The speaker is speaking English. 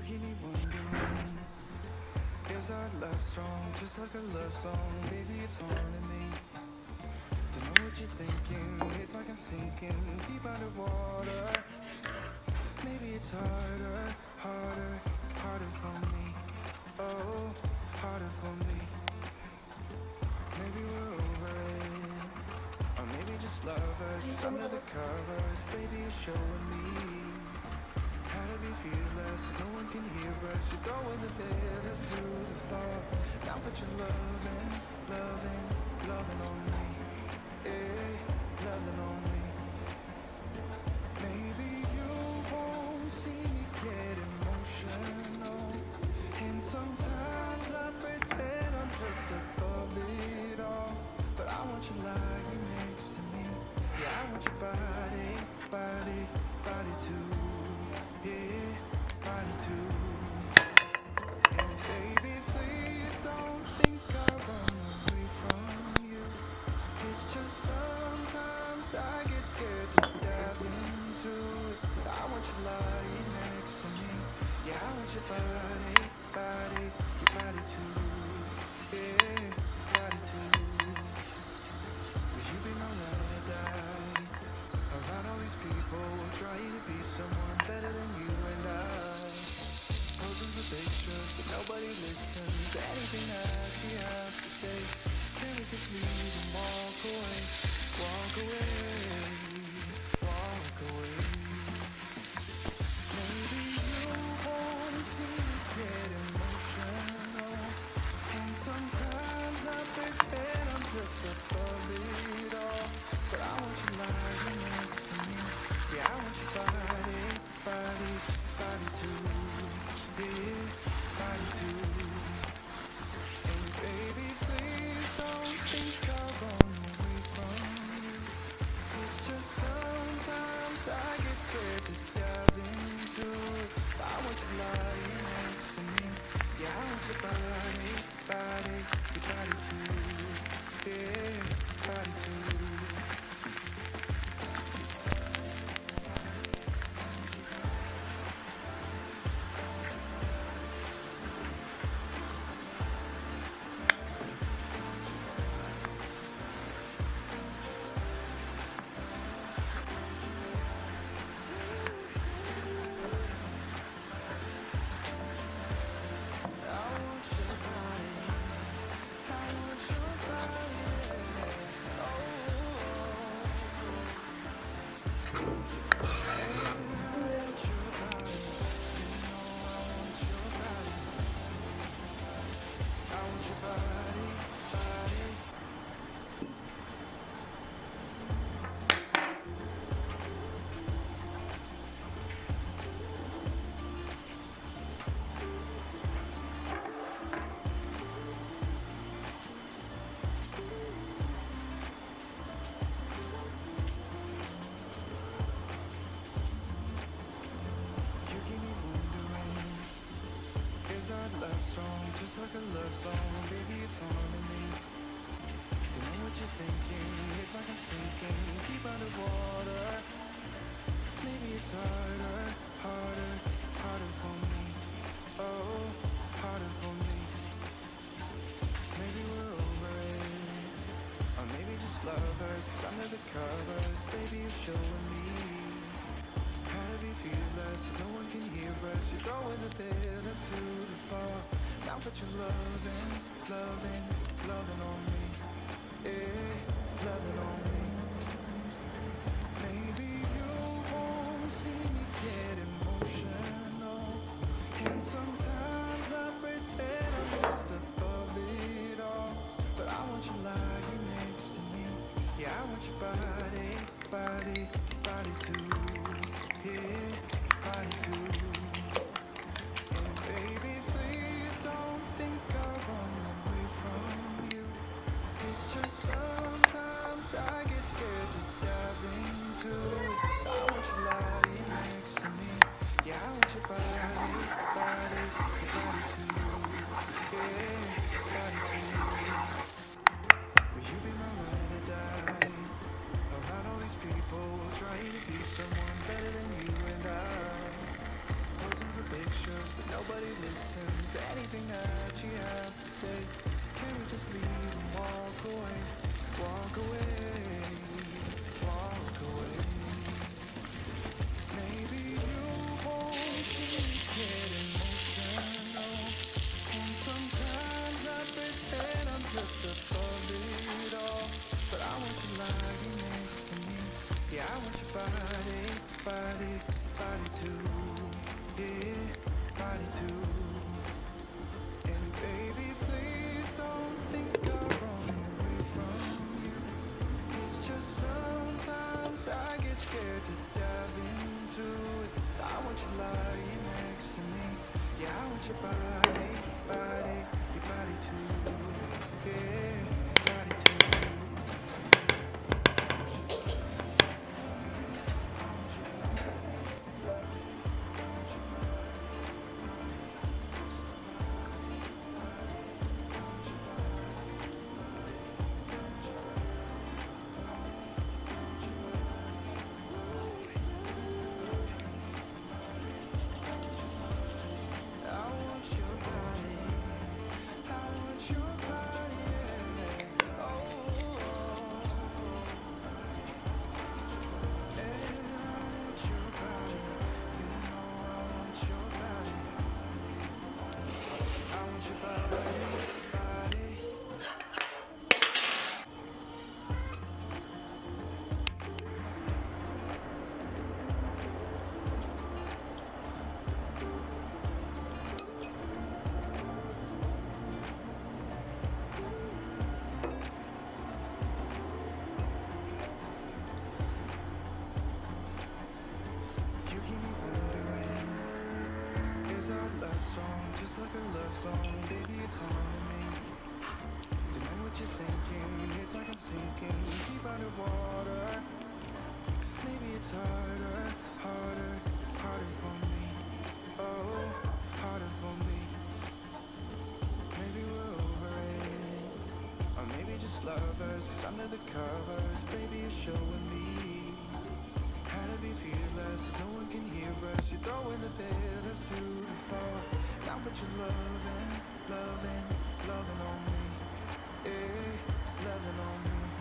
keep me wondering, is our love strong, just like a love song? Baby, it's haunting me. Don't know what you're thinking, it's like I'm sinking deep underwater. Maybe it's harder, harder, harder for me. Oh, harder for me. Maybe we're over it, or maybe just lovers, cause under the covers, baby, you're showing me how to be fearless, no one can hear us. You're throwing the pillars through the floor. Now put your loving, loving, loving on me. Yeah, loving on me. Maybe you won't see me get emotional, and sometimes I pretend I'm just above it all. But I want you lying next to me. Yeah, I want your body, body, body too. Yeah, body too. And baby, please don't think I run away from you. It's just sometimes I get scared to dive into it. I want you lying next to me. Yeah, I want your body, body, your body too. Yeah, body too. Will you be my ride or die? Around all these people, will try to be someone better than you and I. Posing for pictures, but nobody listens to anything that she has to say. Can we just leave and walk away? Walk away, walk away. Maybe you won't see me get emotional, and sometimes I pretend I'm just above it all. But I want you lying next to me. Yeah, I want your body, body, body too. Yeah, body too. And baby, please don't think I'll run away from you. It's just sometimes I get scared to dive into it. I want you lying next to me. Yeah, I want your body, body, your body too. Yeah, body too. Love strong, just like a love song. Baby, it's haunting me. Don't know what you're thinking, it's like I'm sinking deep underwater. Maybe it's harder, harder, harder for me. Oh, harder for me. Maybe we're over it, or maybe just lovers, cause under the covers, baby, you're showing me how to be fearless, no one can hear us. You're throwing the pillars through the floor. Now put your loving, loving, loving on me. Yeah, loving on me. Maybe you won't see me get emotional, and sometimes I pretend I'm just above it all. But I want you lying next to me. Yeah, I want your body, body, body too. Yeah, body too. And baby, please don't think I'll run away from you. It's just sometimes I get scared to dive into it. I want you lying next to me. Yeah, I want your body, body, your body too. Yeah, body too. Will you be my ride or die? Around all these people, will try to be someone better than you and I. Posing for pictures, but nobody listens to anything that you have to say. Can we just leave and walk away? Walk away, walk away. Maybe you won't see me get emotional, and sometimes I pretend I'm just above it all. But I want you lying next to me. Yeah, I want your body, body, body too. Yeah, body too. And baby, please don't think I'll run away from you. It's just sometimes I get scared to dive into it. I want you lying next to me. Yeah, I want your body, body, your body too. Yeah, body too. You keep me wondering, is our love strong? Just like a love song, baby, it's haunting me. To know what you're thinking, it's like I'm sinking deep underwater. Maybe it's harder, harder, harder for me. Oh, harder for me. Maybe we're over it, or maybe just lovers. Cause under the covers, baby, you're showing me how to be fearless, no one can hear us. You're throwing the pillars through the floor. Now but you're loving, loving, loving on me. Yeah, loving on me.